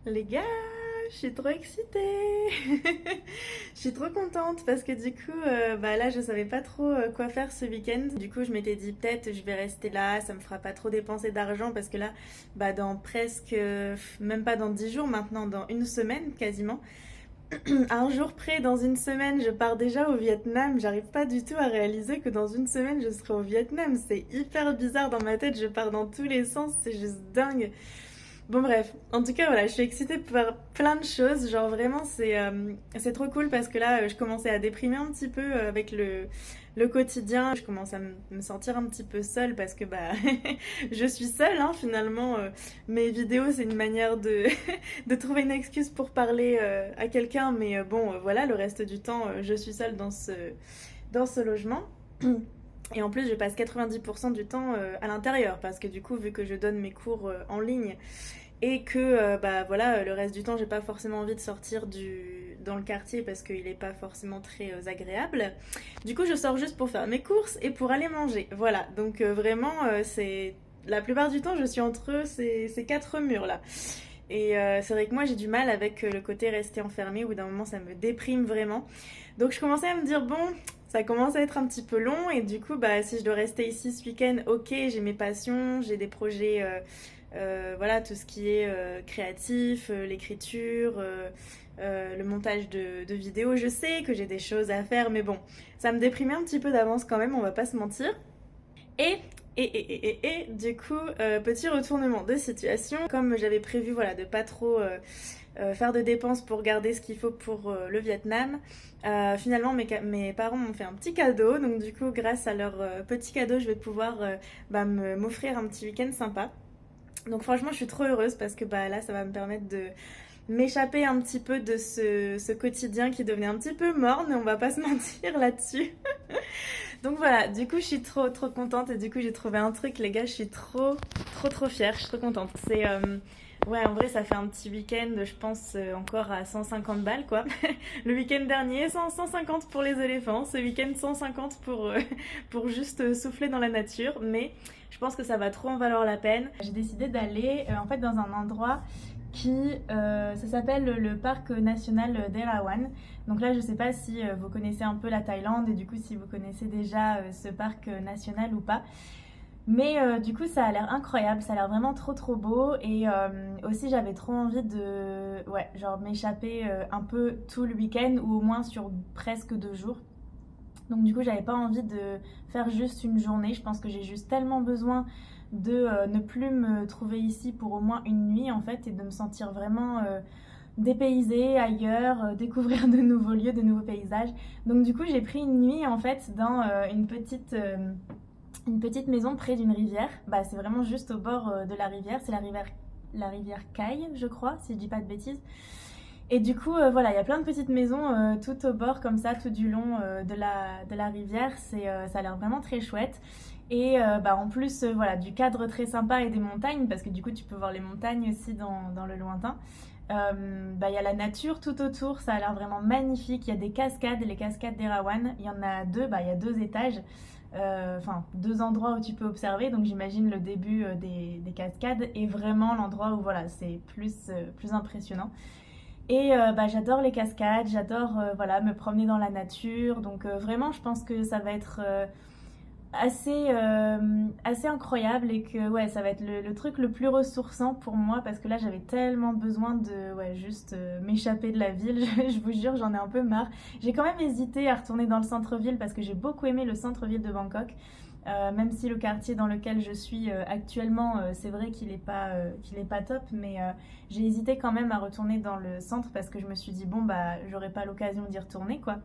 Les gars, je suis trop excitée. Je suis trop contente parce que du coup, là, je savais pas trop quoi faire ce week-end. Du coup, je m'étais dit peut-être je vais rester là, ça me fera pas trop dépenser d'argent parce que là, dans presque, même pas dans 10 jours maintenant, dans une semaine quasiment, à un jour près, dans une semaine, je pars déjà au Vietnam. J'arrive pas du tout à réaliser que dans une semaine, je serai au Vietnam. C'est hyper bizarre dans ma tête, je pars dans tous les sens, c'est juste dingue. Bon bref, en tout cas voilà, je suis excitée par plein de choses, genre vraiment c'est trop cool parce que là je commençais à déprimer un petit peu avec le quotidien, je commence à me sentir un petit peu seule parce que je suis seule hein, finalement, mes vidéos c'est une manière de, de trouver une excuse pour parler à quelqu'un mais voilà, le reste du temps je suis seule dans ce logement. Et en plus, je passe 90% du temps à l'intérieur parce que du coup, vu que je donne mes cours en ligne et que le reste du temps, j'ai pas forcément envie de sortir dans le quartier parce qu'il est pas forcément très agréable. Du coup, je sors juste pour faire mes courses et pour aller manger. Voilà, donc vraiment, c'est la plupart du temps, je suis entre ces quatre murs là. Et c'est vrai que moi j'ai du mal avec le côté rester enfermé, au bout d'un moment ça me déprime vraiment. Donc je commençais à me dire bon, ça commence à être un petit peu long et du coup si je dois rester ici ce week-end, ok, j'ai mes passions, j'ai des projets, voilà, tout ce qui est créatif, l'écriture, le montage de vidéos, je sais que j'ai des choses à faire mais bon, ça me déprimait un petit peu d'avance quand même, on va pas se mentir. Et du coup, petit retournement de situation. Comme j'avais prévu voilà, de pas trop faire de dépenses pour garder ce qu'il faut pour le Vietnam, finalement mes parents m'ont fait un petit cadeau. Donc du coup, grâce à leur petit cadeau, je vais pouvoir m'offrir un petit week-end sympa. Donc franchement, je suis trop heureuse parce que là, ça va me permettre de m'échapper un petit peu de ce quotidien qui devenait un petit peu morne, on va pas se mentir là-dessus. Donc voilà, du coup je suis trop trop contente et du coup j'ai trouvé un truc les gars, je suis trop trop trop fière, je suis trop contente. Ouais, en vrai ça fait un petit week-end, je pense encore à 150 balles quoi. Le week-end dernier 150 pour les éléphants, ce week-end 150 pour juste souffler dans la nature, mais je pense que ça va trop en valoir la peine. J'ai décidé d'aller en fait dans un endroit ça s'appelle le parc national d'Erawan. Donc là, je sais pas si vous connaissez un peu la Thaïlande et du coup si vous connaissez déjà ce parc national ou pas. Mais du coup, ça a l'air incroyable, ça a l'air vraiment trop trop beau et aussi j'avais trop envie de, ouais, genre m'échapper un peu tout le week-end ou au moins sur presque 2 jours. Donc du coup, j'avais pas envie de faire juste une journée. Je pense que j'ai juste tellement besoin de ne plus me trouver ici pour au moins une nuit en fait et de me sentir vraiment dépaysée ailleurs, découvrir de nouveaux lieux, de nouveaux paysages. Donc du coup, j'ai pris une nuit en fait dans une petite maison près d'une rivière. C'est vraiment juste au bord de la rivière. C'est la rivière Caille, je crois, si je dis pas de bêtises. Et du coup, voilà, il y a plein de petites maisons tout au bord, comme ça, tout du long de la rivière. Ça a l'air vraiment très chouette. Et en plus, voilà, du cadre très sympa et des montagnes, parce que du coup, tu peux voir les montagnes aussi dans le lointain. Il y a la nature tout autour, ça a l'air vraiment magnifique. Il y a des cascades, les cascades d'Erawan. Il y en a deux, il y a 2 étages. Enfin, 2 endroits où tu peux observer. Donc j'imagine le début des cascades et vraiment l'endroit où voilà, c'est plus impressionnant. Et j'adore les cascades, j'adore voilà, me promener dans la nature. Donc vraiment, je pense que ça va être assez incroyable et que ouais, ça va être le truc le plus ressourçant pour moi parce que là, j'avais tellement besoin de ouais, juste m'échapper de la ville. Je vous jure, j'en ai un peu marre. J'ai quand même hésité à retourner dans le centre-ville parce que j'ai beaucoup aimé le centre-ville de Bangkok. Même si le quartier dans lequel je suis actuellement, c'est vrai qu'il est pas top, mais j'ai hésité quand même à retourner dans le centre parce que je me suis dit bon j'aurais pas l'occasion d'y retourner quoi.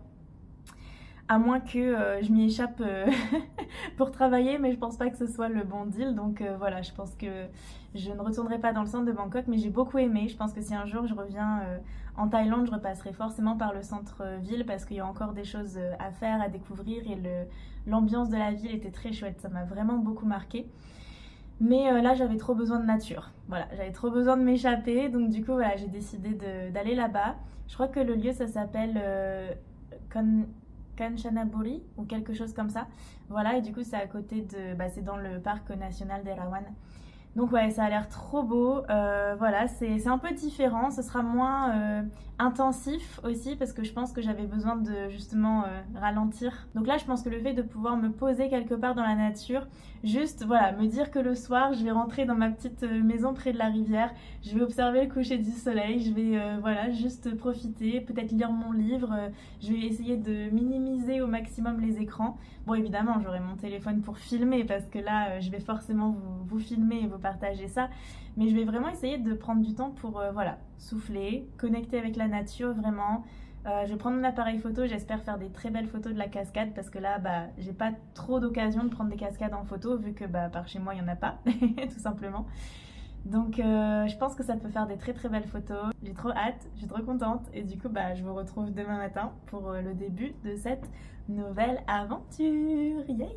À moins que je m'y échappe pour travailler, mais je pense pas que ce soit le bon deal. Donc voilà, je pense que je ne retournerai pas dans le centre de Bangkok, mais j'ai beaucoup aimé. Je pense que si un jour je reviens en Thaïlande, je repasserai forcément par le centre-ville parce qu'il y a encore des choses à faire, à découvrir et l'ambiance de la ville était très chouette. Ça m'a vraiment beaucoup marqué. Mais là, j'avais trop besoin de nature. Voilà, j'avais trop besoin de m'échapper. Donc du coup, voilà, j'ai décidé d'aller là-bas. Je crois que le lieu, ça s'appelle Kanchanaburi ou quelque chose comme ça. Voilà, et du coup, c'est à côté c'est dans le parc national d'Erawan. Donc ouais, ça a l'air trop beau. Voilà, c'est un peu différent. Ce sera moins intensif aussi parce que je pense que j'avais besoin de justement ralentir. Donc là, je pense que le fait de pouvoir me poser quelque part dans la nature, juste voilà, me dire que le soir, je vais rentrer dans ma petite maison près de la rivière, je vais observer le coucher du soleil, je vais voilà, juste profiter, peut-être lire mon livre, je vais essayer de minimiser au maximum les écrans. Bon, évidemment, j'aurai mon téléphone pour filmer parce que là, je vais forcément vous filmer et vous partager ça. Mais je vais vraiment essayer de prendre du temps pour voilà, souffler, connecter avec la nature vraiment. Je vais prendre mon appareil photo, j'espère faire des très belles photos de la cascade parce que là, bah, j'ai pas trop d'occasion de prendre des cascades en photo vu que bah, par chez moi, il n'y en a pas, tout simplement. Donc je pense que ça peut faire des très très belles photos. J'ai trop hâte, je suis trop contente et du coup bah, je vous retrouve demain matin pour le début de cette nouvelle aventure. Yay!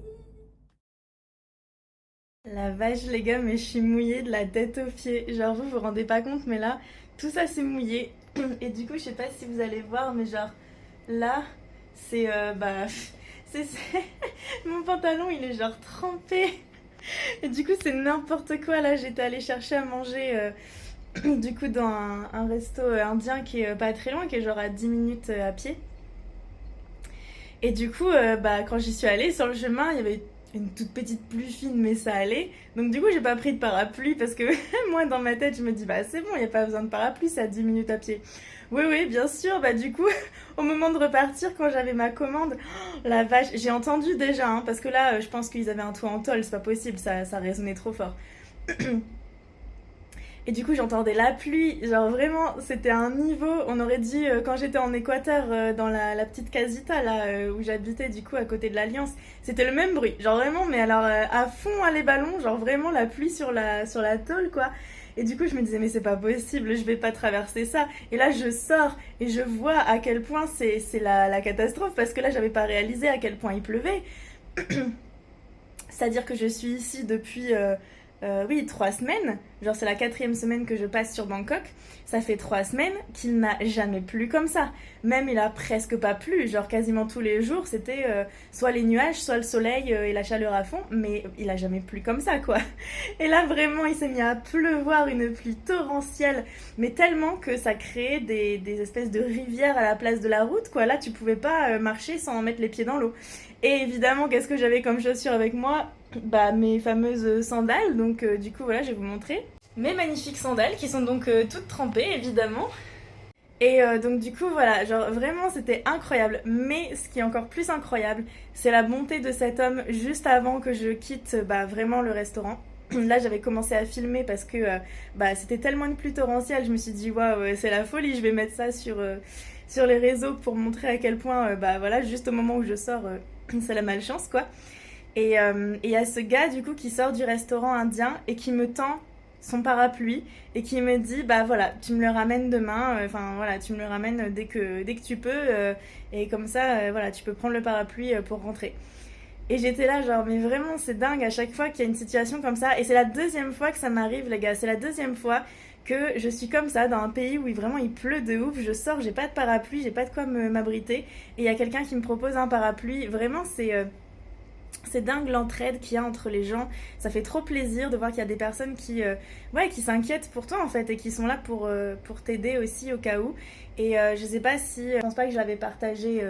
La vache les gars, mais je suis mouillée de la tête aux pieds. Genre vous vous rendez pas compte mais là tout ça c'est mouillé. Et du coup je sais pas si vous allez voir mais genre là c'est bah c'est mon pantalon il est genre trempé. Et du coup c'est n'importe quoi là, j'étais allée chercher à manger du coup dans un resto indien qui est pas très loin, qui est genre à 10 minutes à pied. Et du coup, bah, quand j'y suis allée, sur le chemin, il y avait une toute petite pluie fine, mais ça allait. Donc du coup, j'ai pas pris de parapluie parce que moi, dans ma tête, je me dis, bah c'est bon, il n'y a pas besoin de parapluie, c'est à 10 minutes à pied. Oui, oui, bien sûr. Bah du coup, au moment de repartir, quand j'avais ma commande, oh, la vache, j'ai entendu déjà, hein, parce que là, je pense qu'ils avaient un toit en tôle, c'est pas possible, ça résonnait trop fort. Et du coup, j'entendais la pluie. Genre vraiment, c'était un niveau. On aurait dit, quand j'étais en Équateur, dans la petite casita, là, où j'habitais, du coup, à côté de l'Alliance, c'était le même bruit. Genre vraiment, mais alors, à fond, à les ballons. Genre vraiment, la pluie sur la tôle, quoi. Et du coup, je me disais, mais c'est pas possible, je vais pas traverser ça. Et là, je sors et je vois à quel point c'est la catastrophe. Parce que là, j'avais pas réalisé à quel point il pleuvait. C'est-à-dire que je suis ici depuis, oui, 3 semaines. Genre, c'est la 4e semaine que je passe sur Bangkok. Ça fait 3 semaines qu'il n'a jamais plu comme ça. Même, il a presque pas plu. Genre, quasiment tous les jours, c'était soit les nuages, soit le soleil et la chaleur à fond. Mais il a jamais plu comme ça, quoi. Et là, vraiment, il s'est mis à pleuvoir, une pluie torrentielle. Mais tellement que ça créait des espèces de rivières à la place de la route, quoi. Là, tu pouvais pas marcher sans mettre les pieds dans l'eau. Et évidemment, qu'est-ce que j'avais comme chaussures avec moi? Bah, mes fameuses sandales. Donc, du coup, voilà, je vais vous montrer. Mes magnifiques sandales qui sont donc toutes trempées, évidemment. Et donc, du coup, voilà, genre vraiment, c'était incroyable. Mais ce qui est encore plus incroyable, c'est la bonté de cet homme juste avant que je quitte bah, vraiment le restaurant. Là, j'avais commencé à filmer parce que bah, c'était tellement une pluie torrentielle. Je me suis dit, waouh, c'est la folie, je vais mettre ça sur les réseaux pour montrer à quel point, bah voilà, juste au moment où je sors, c'est la malchance, quoi. Et il y a ce gars du coup qui sort du restaurant indien et qui me tend son parapluie et qui me dit bah voilà tu me le ramènes demain, enfin voilà tu me le ramènes dès que tu peux et comme ça voilà tu peux prendre le parapluie pour rentrer. Et j'étais là genre mais vraiment c'est dingue à chaque fois qu'il y a une situation comme ça et c'est la deuxième fois que ça m'arrive les gars, c'est la deuxième fois que je suis comme ça dans un pays où vraiment il pleut de ouf, je sors, j'ai pas de parapluie, j'ai pas de quoi m'abriter et il y a quelqu'un qui me propose un parapluie, vraiment c'est dingue l'entraide qu'il y a entre les gens. Ça fait trop plaisir de voir qu'il y a des personnes ouais, qui s'inquiètent pour toi en fait et qui sont là pour t'aider aussi au cas où. Et je sais pas si, je pense pas que je l'avais partagé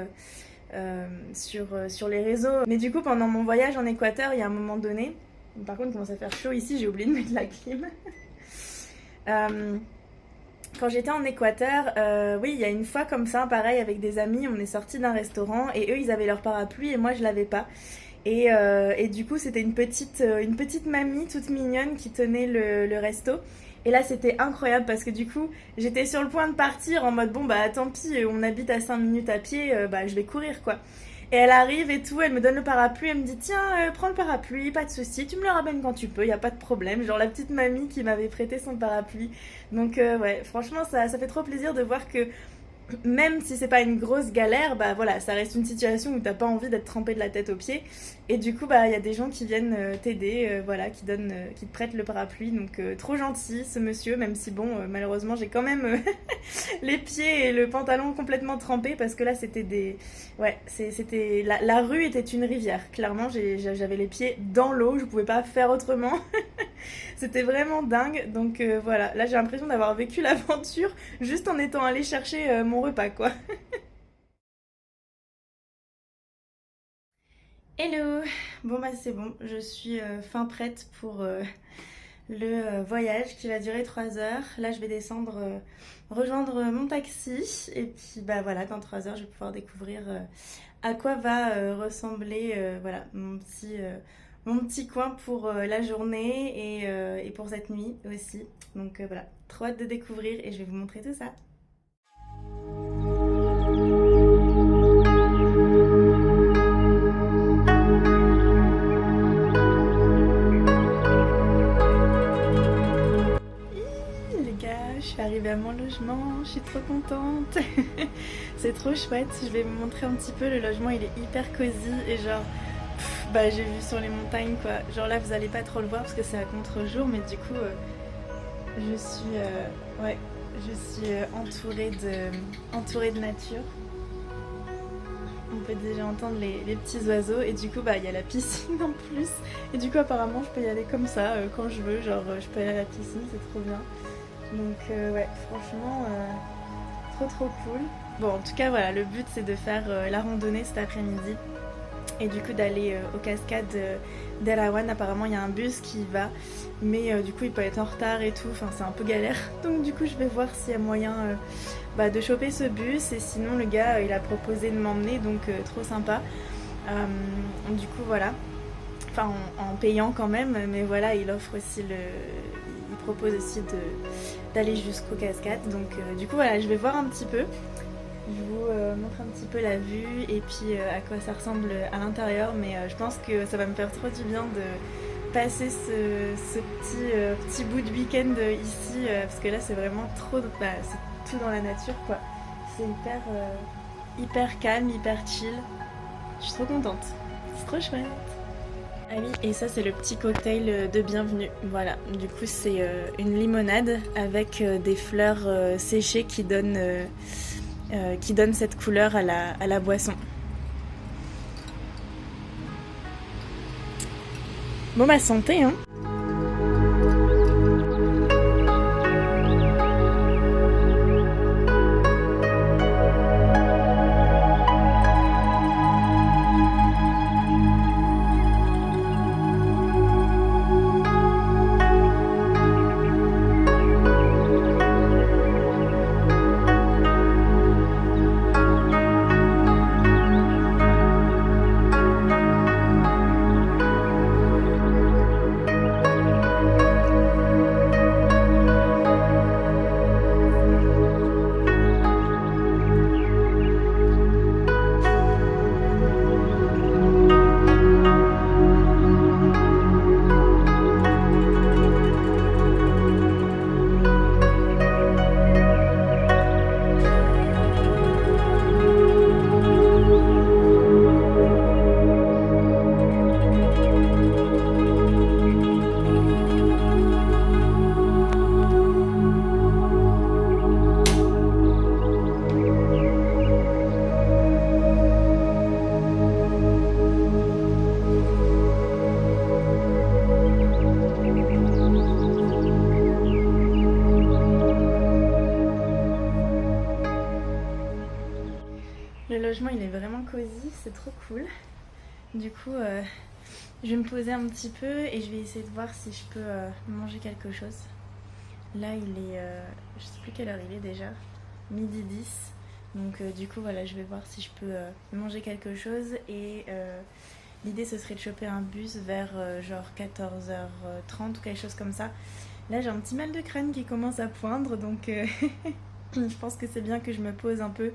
sur les réseaux. Mais du coup, pendant mon voyage en Équateur, il y a un moment donné, par contre, il commence à faire chaud ici, j'ai oublié de mettre la clim. Quand j'étais en Équateur, oui, il y a une fois comme ça, pareil, avec des amis, on est sortis d'un restaurant et eux, ils avaient leur parapluie et moi, je l'avais pas. Et du coup, c'était une petite mamie toute mignonne qui tenait le resto. Et là, c'était incroyable parce que du coup, j'étais sur le point de partir en mode bon, bah tant pis, on habite à 5 minutes à pied, bah je vais courir quoi. Et elle arrive et tout, elle me donne le parapluie, elle me dit tiens, prends le parapluie, pas de souci, tu me le ramènes quand tu peux, y a pas de problème. Genre la petite mamie qui m'avait prêté son parapluie. Donc ouais, franchement, ça fait trop plaisir de voir que même si c'est pas une grosse galère, bah voilà, ça reste une situation où t'as pas envie d'être trempé de la tête aux pieds. Et du coup, bah il y a des gens qui viennent t'aider, voilà, qui te prêtent le parapluie. Donc trop gentil ce monsieur, même si bon, malheureusement j'ai quand même les pieds et le pantalon complètement trempés parce que là c'était ouais, c'était la rue était une rivière. Clairement, j'avais les pieds dans l'eau, je pouvais pas faire autrement. C'était vraiment dingue. Donc voilà, là j'ai l'impression d'avoir vécu l'aventure juste en étant allée chercher mon repas quoi. Hello! Bon bah c'est bon, je suis fin prête pour le voyage qui va durer 3 heures. Là je vais descendre rejoindre mon taxi et puis bah voilà, dans 3 heures je vais pouvoir découvrir à quoi va ressembler voilà, mon petit coin pour la journée et pour cette nuit aussi. Donc voilà, trop hâte de découvrir et je vais vous montrer tout ça. Les gars, je suis arrivée à mon logement, je suis trop contente. C'est trop chouette, je vais vous montrer un petit peu, le logement il est hyper cosy et genre, bah j'ai vu sur les montagnes quoi. Genre là vous allez pas trop le voir parce que c'est à contre-jour mais du coup je suis, ouais, je suis entourée de nature. On peut déjà entendre les petits oiseaux et du coup bah il y a la piscine en plus et du coup apparemment je peux y aller comme ça quand je veux, genre je peux aller à la piscine, c'est trop bien. Donc ouais, franchement, trop cool. Bon, en tout cas, voilà, le but c'est de faire la randonnée cet après-midi et du coup d'aller aux cascades d'Elawan. Apparemment, il y a un bus qui y va, mais du coup, il peut être en retard et tout. Enfin, c'est un peu galère. Donc du coup, je vais voir s'il y a moyen bah, de choper ce bus et sinon, le gars, il a proposé de m'emmener, donc trop sympa. Du coup, voilà. Enfin, en payant quand même, mais voilà, il offre aussi il propose aussi d'aller jusqu'aux cascades. Donc du coup voilà, je vais voir un petit peu. Je vous montre un petit peu la vue et puis à quoi ça ressemble à l'intérieur. Mais je pense que ça va me faire trop du bien de passer ce petit bout de week-end ici. Parce que là c'est vraiment trop... Bah, c'est tout dans la nature quoi. C'est hyper calme, hyper chill. Je suis trop contente. C'est trop chouette. Ah oui, et ça c'est le petit cocktail de bienvenue. Voilà, du coup c'est une limonade avec des fleurs séchées qui donnent cette couleur à la boisson. Bon bah santé hein. Le logement il est vraiment cosy, c'est trop cool. Du coup, je vais me poser un petit peu et je vais essayer de voir si je peux manger quelque chose. Là, il est, je sais plus quelle heure il est déjà, midi 10. Donc du coup, voilà, je vais voir si je peux manger quelque chose et l'idée ce serait de choper un bus vers genre 14h30 ou quelque chose comme ça. Là, j'ai un petit mal de crâne qui commence à poindre, donc je pense que c'est bien que je me pose un peu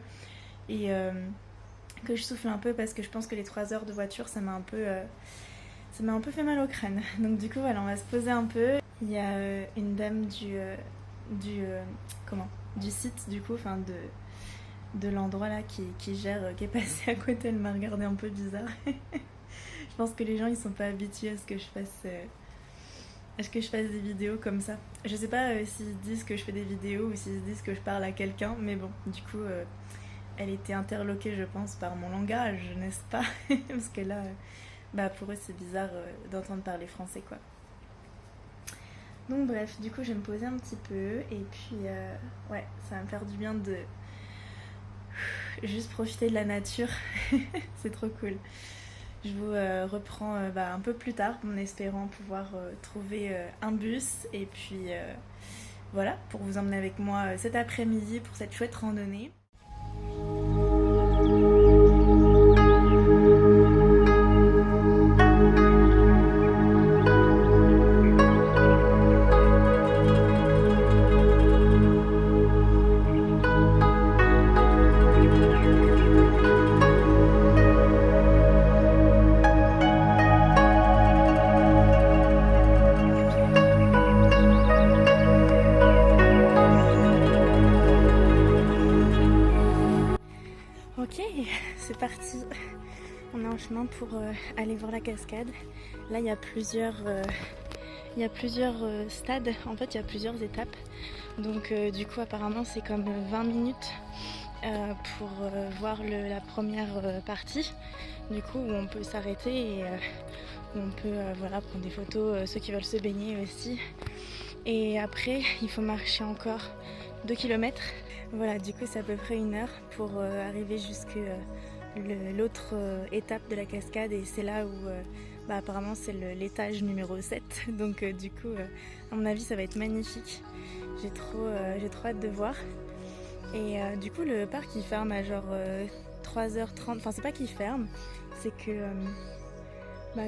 et que je souffle un peu parce que je pense que les 3 heures de voiture ça m'a un peu fait mal au crâne. Donc du coup voilà, on va se poser un peu. Il y a une dame du site du coup, enfin de l'endroit là qui gère, qui est passée à côté, elle m'a regardé un peu bizarre. Je pense que les gens ils sont pas habitués à ce que je fasse des vidéos comme ça. Je sais pas s'ils disent que je fais des vidéos ou s'ils disent que je parle à quelqu'un, mais bon, du coup, elle était interloquée, je pense, par mon langage, n'est-ce pas? Parce que là, bah pour eux, c'est bizarre d'entendre parler français, quoi. Donc bref, du coup je vais me poser un petit peu et puis ouais, ça va me faire du bien de juste profiter de la nature. C'est trop cool. Je vous reprends un peu plus tard en espérant pouvoir trouver un bus et puis voilà, pour vous emmener avec moi cet après-midi pour cette chouette randonnée. Ok, c'est parti. On est en chemin pour aller voir la cascade. Là, il y a plusieurs stades. En fait, il y a plusieurs étapes. Donc, du coup, apparemment, c'est comme 20 minutes pour voir la première partie. Du coup, où on peut s'arrêter et où on peut voilà, prendre des photos, ceux qui veulent se baigner aussi. Et après, il faut marcher encore 2 km. Voilà, du coup, c'est à peu près 1 heure pour arriver jusqu'à l'autre étape de la cascade. Et c'est là où, apparemment, c'est l'étage numéro 7. Donc, du coup, à mon avis, ça va être magnifique. J'ai trop hâte de voir. Et du coup, le parc, il ferme à genre 3h30. Enfin, c'est pas qu'il ferme, c'est que...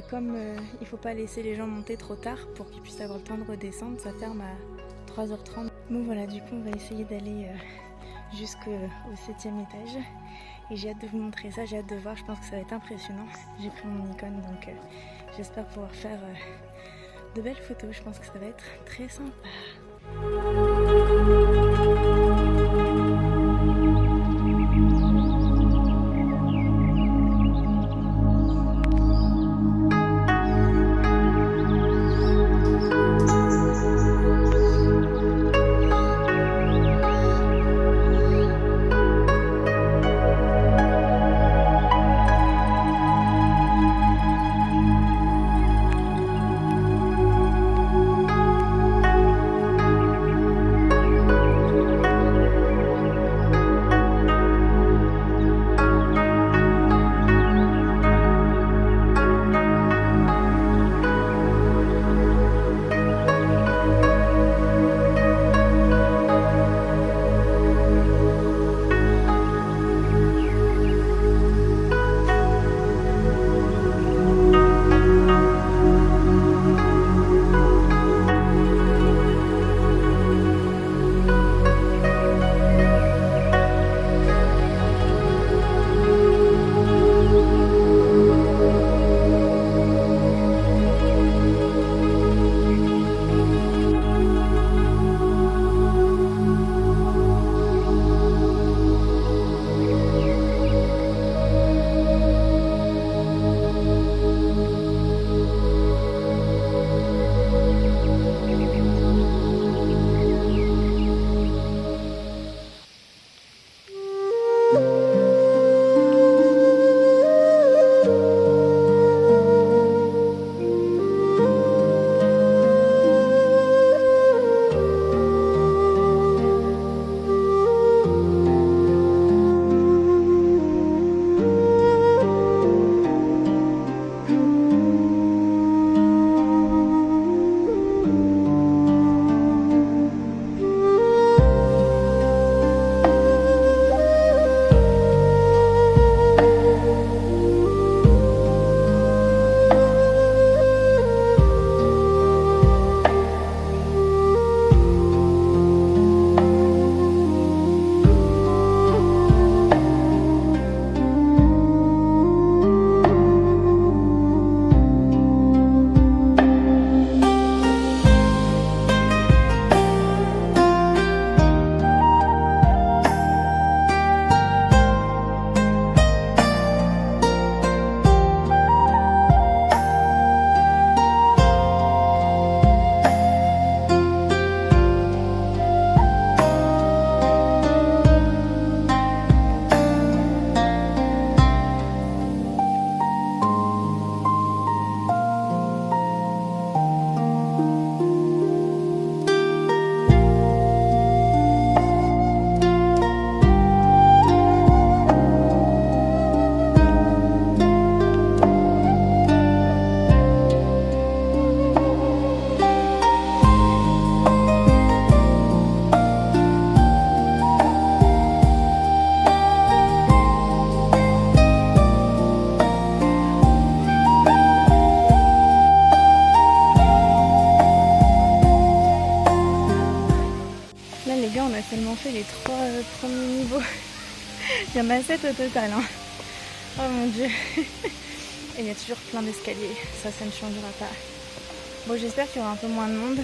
comme il faut pas laisser les gens monter trop tard pour qu'ils puissent avoir le temps de redescendre, ça ferme à 3h30. Bon voilà, du coup on va essayer d'aller jusqu'au 7e étage et j'ai hâte de vous montrer ça, j'ai hâte de voir, je pense que ça va être impressionnant. J'ai pris mon Nikon donc j'espère pouvoir faire de belles photos, je pense que ça va être très sympa. Là les gars, on a seulement fait les 3 premiers niveaux. Il y en a 7 au total, hein. Oh mon dieu. Et il y a toujours plein d'escaliers, ça ne changera pas. Bon, j'espère qu'il y aura un peu moins de monde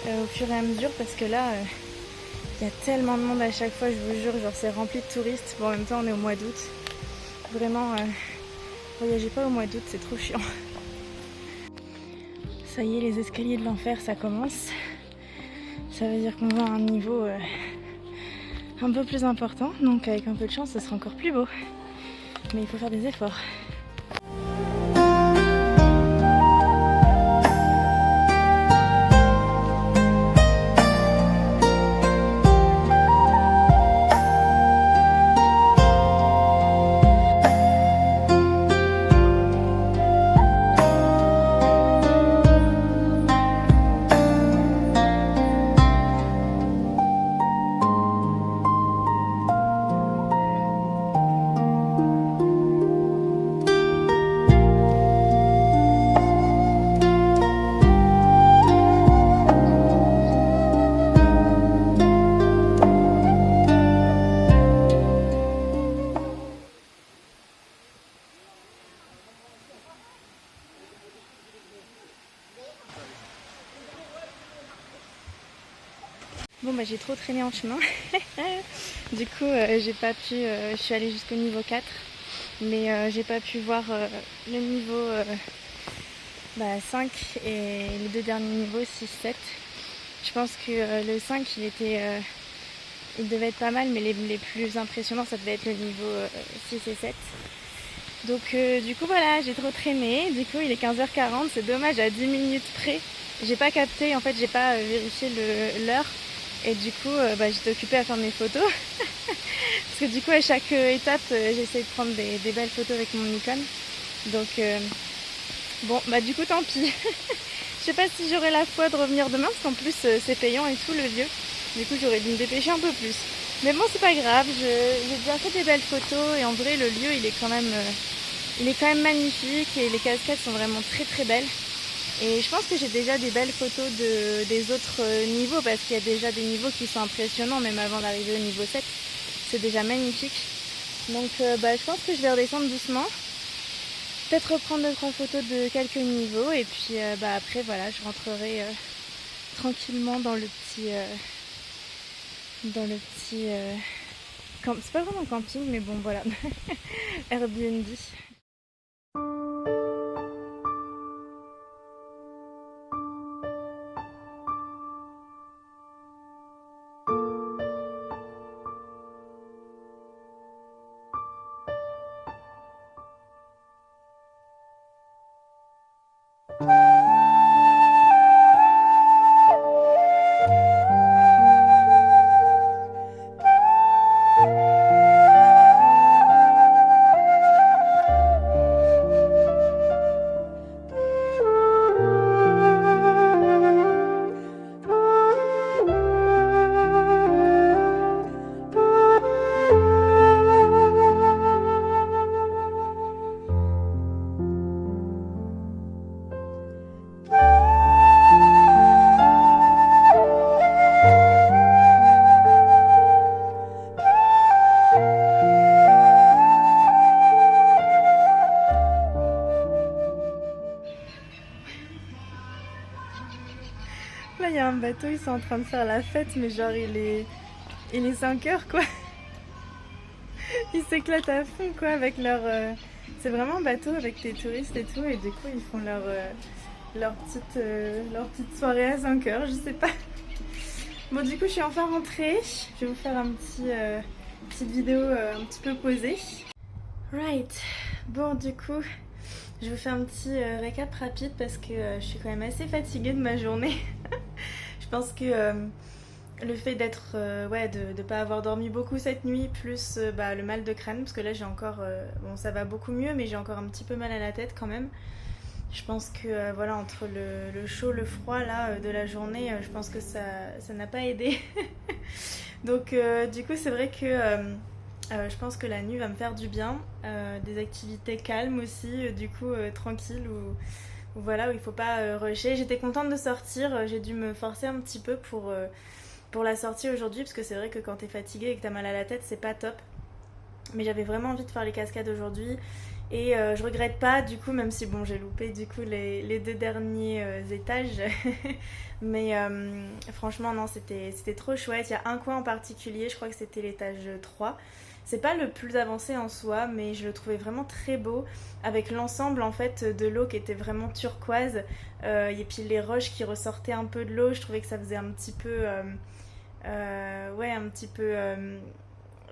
au fur et à mesure, parce que là, il y a tellement de monde à chaque fois, je vous jure, genre c'est rempli de touristes. Bon, en même temps, on est au mois d'août. Vraiment, voyagez pas au mois d'août, c'est trop chiant. Ça y est, les escaliers de l'enfer, ça commence. Ça veut dire qu'on va à un niveau un peu plus important, donc avec un peu de chance, ça sera encore plus beau. Mais il faut faire des efforts. Bon bah j'ai trop traîné en chemin. Du coup j'ai pas pu, je suis allée jusqu'au niveau 4, mais j'ai pas pu voir le niveau 5 et les 2 derniers niveaux 6, 7. Je pense que le 5 il devait être pas mal, mais les plus impressionnants ça devait être le niveau 6 et 7. Donc du coup voilà, j'ai trop traîné, du coup il est 15h40, c'est dommage, à 10 minutes près. J'ai pas capté, en fait j'ai pas vérifié l'heure. Et du coup, j'étais occupée à faire mes photos. Parce que du coup, à chaque étape, j'essaie de prendre des belles photos avec mon Nikon. Donc, bon, du coup, tant pis. Je sais pas si j'aurai la foi de revenir demain, parce qu'en plus, c'est payant et tout, le lieu. Du coup, j'aurais dû me dépêcher un peu plus. Mais bon, c'est pas grave, j'ai déjà fait des belles photos. Et en vrai, le lieu, il est quand même magnifique. Et les cascades sont vraiment très très belles. Et je pense que j'ai déjà des belles photos des autres niveaux, parce qu'il y a déjà des niveaux qui sont impressionnants, même avant d'arriver au niveau 7. C'est déjà magnifique. Donc je pense que je vais redescendre doucement. Peut-être reprendre 2-3 photos de quelques niveaux. Et puis après, voilà, je rentrerai tranquillement dans le petit... c'est pas vraiment un camping, mais bon, voilà. Airbnb. Là, il y a un bateau, ils sont en train de faire la fête, mais genre, il est 5 heures, quoi. Ils s'éclatent à fond, quoi, avec leur... C'est vraiment un bateau avec des touristes et tout, et du coup, ils font leur petite soirée à 5 heures, je sais pas. Bon, du coup, je suis enfin rentrée. Je vais vous faire petite vidéo un petit peu posée. Right. Bon, du coup, je vous fais un petit récap rapide parce que je suis quand même assez fatiguée de ma journée. Je pense que le fait d'être, de pas avoir dormi beaucoup cette nuit, plus le mal de crâne, parce que là j'ai encore, bon ça va beaucoup mieux, mais j'ai encore un petit peu mal à la tête quand même. Je pense que voilà, entre le chaud, le froid là de la journée, je pense que ça n'a pas aidé. Donc du coup c'est vrai que je pense que la nuit va me faire du bien. Des activités calmes aussi, du coup tranquilles, où voilà, où il faut pas rusher. J'étais contente de sortir, j'ai dû me forcer un petit peu pour pour la sortie aujourd'hui, parce que c'est vrai que quand t'es fatigué et que t'as mal à la tête, c'est pas top. Mais j'avais vraiment envie de faire les cascades aujourd'hui. Et je regrette pas du coup, même si bon j'ai loupé du coup les deux derniers étages. Mais franchement non, c'était trop chouette. Il y a un coin en particulier, je crois que c'était l'étage 3. C'est pas le plus avancé en soi, mais je le trouvais vraiment très beau, avec l'ensemble en fait de l'eau qui était vraiment turquoise, et puis les roches qui ressortaient un peu de l'eau. Je trouvais que ça faisait un petit peu, ouais, un petit peu,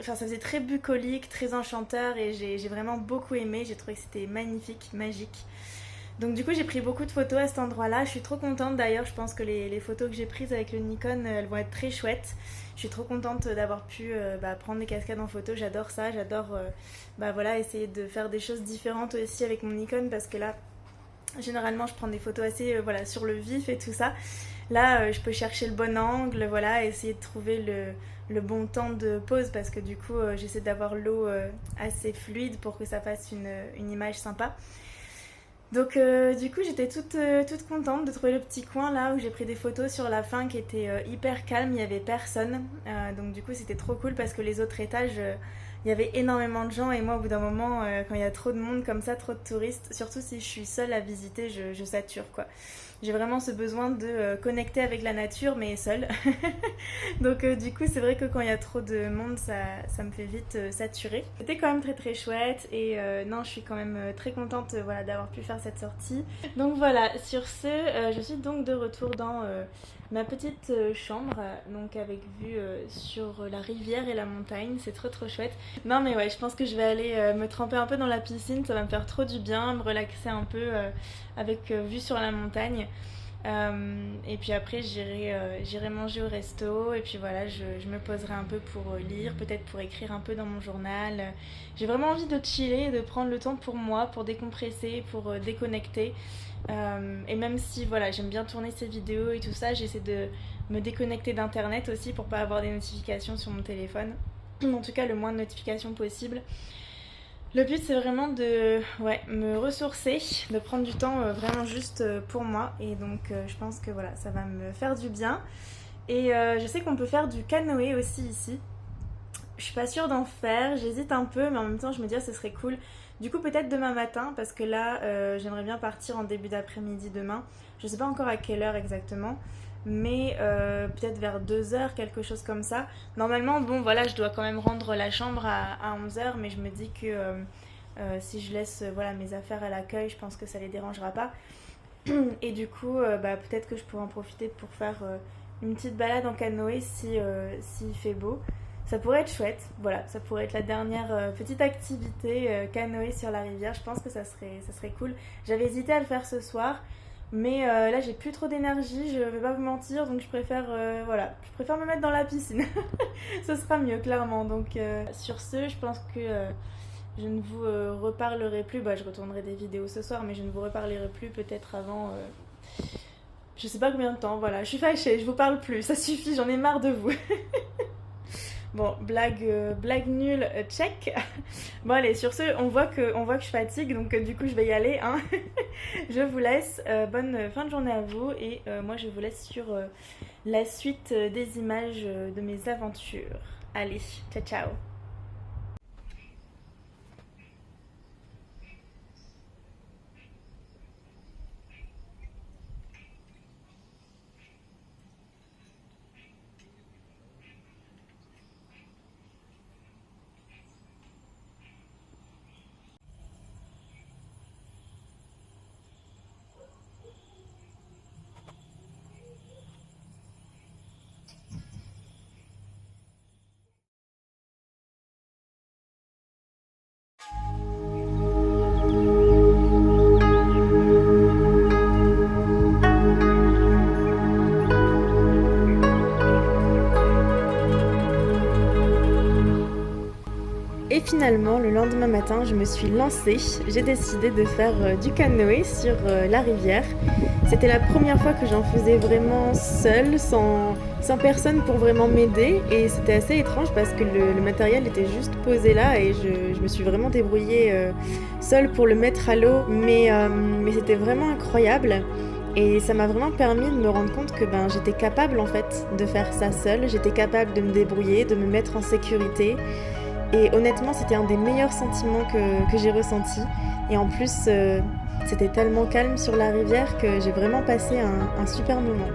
enfin ça faisait très bucolique, très enchanteur, et j'ai vraiment beaucoup aimé. J'ai trouvé que c'était magnifique, magique. Donc du coup j'ai pris beaucoup de photos à cet endroit-là. Je suis trop contente d'ailleurs, je pense que les photos que j'ai prises avec le Nikon, elles vont être très chouettes. Je suis trop contente d'avoir pu prendre des cascades en photo, j'adore ça, j'adore voilà, essayer de faire des choses différentes aussi avec mon Nikon, parce que là généralement je prends des photos assez sur le vif et tout ça. Là je peux chercher le bon angle, voilà, essayer de trouver le bon temps de pose, parce que du coup j'essaie d'avoir l'eau assez fluide pour que ça fasse une image sympa. Donc du coup j'étais toute contente de trouver le petit coin là où j'ai pris des photos sur la fin qui était hyper calme, il n'y avait personne. Donc du coup c'était trop cool, parce que les autres étages, il y avait énormément de gens, et moi au bout d'un moment quand il y a trop de monde comme ça, trop de touristes, surtout si je suis seule à visiter, je sature quoi. J'ai vraiment ce besoin de connecter avec la nature, mais seule. Donc du coup c'est vrai que quand il y a trop de monde, ça me fait vite saturer. C'était quand même très très chouette, et non, je suis quand même très contente voilà, d'avoir pu faire cette sortie. Donc voilà, sur ce, je suis donc de retour dans ma petite chambre, donc avec vue sur la rivière et la montagne. C'est trop trop chouette. Non mais ouais, je pense que je vais aller me tremper un peu dans la piscine, ça va me faire trop du bien, me relaxer un peu avec vue sur la montagne. Et puis après j'irai manger au resto, et puis voilà, je me poserai un peu pour lire, peut-être pour écrire un peu dans mon journal. J'ai vraiment envie de chiller, de prendre le temps pour moi, pour décompresser, pour déconnecter. Et même si voilà, j'aime bien tourner ces vidéos et tout ça, j'essaie de me déconnecter d'internet aussi pour pas avoir des notifications sur mon téléphone. En tout cas le moins de notifications possible. Le but c'est vraiment de me ressourcer, de prendre du temps vraiment juste pour moi, et donc je pense que voilà, ça va me faire du bien. Et je sais qu'on peut faire du canoë aussi ici. Je suis pas sûre d'en faire, j'hésite un peu, mais en même temps je me dis ce serait cool. Du coup peut-être demain matin, parce que là j'aimerais bien partir en début d'après-midi demain. Je sais pas encore à quelle heure exactement, mais peut-être vers 2h, quelque chose comme ça. Normalement, bon voilà, je dois quand même rendre la chambre à 11h, mais je me dis que si je laisse voilà, mes affaires à l'accueil, je pense que ça les dérangera pas. Et du coup, peut-être que je pourrais en profiter pour faire une petite balade en canoë s'il fait beau. Ça pourrait être chouette, voilà, ça pourrait être la dernière petite activité canoë sur la rivière. Je pense que ça serait cool. J'avais hésité à le faire ce soir, mais là j'ai plus trop d'énergie, je vais pas vous mentir, donc je préfère me mettre dans la piscine. Ce sera mieux clairement. Donc sur ce, je pense que je ne vous reparlerai plus. Je retournerai des vidéos ce soir, mais je ne vous reparlerai plus peut-être avant je sais pas combien de temps. Voilà, je suis fâchée, je vous parle plus, ça suffit, j'en ai marre de vous. Bon, blague nulle, check. Bon allez, sur ce, on voit que je fatigue, donc du coup je vais y aller, hein. Je vous laisse, bonne fin de journée à vous, et moi je vous laisse sur la suite des images de mes aventures. Allez, ciao ciao. Et finalement, le lendemain matin, je me suis lancée. J'ai décidé de faire du canoë sur la rivière. C'était la première fois que j'en faisais vraiment seule, sans personne pour vraiment m'aider. Et c'était assez étrange parce que le matériel était juste posé là, et je me suis vraiment débrouillée seule pour le mettre à l'eau. Mais c'était vraiment incroyable. Et ça m'a vraiment permis de me rendre compte que ben, j'étais capable en fait de faire ça seule, j'étais capable de me débrouiller, de me mettre en sécurité. Et honnêtement, c'était un des meilleurs sentiments que j'ai ressenti. Et en plus, c'était tellement calme sur la rivière que j'ai vraiment passé un super moment.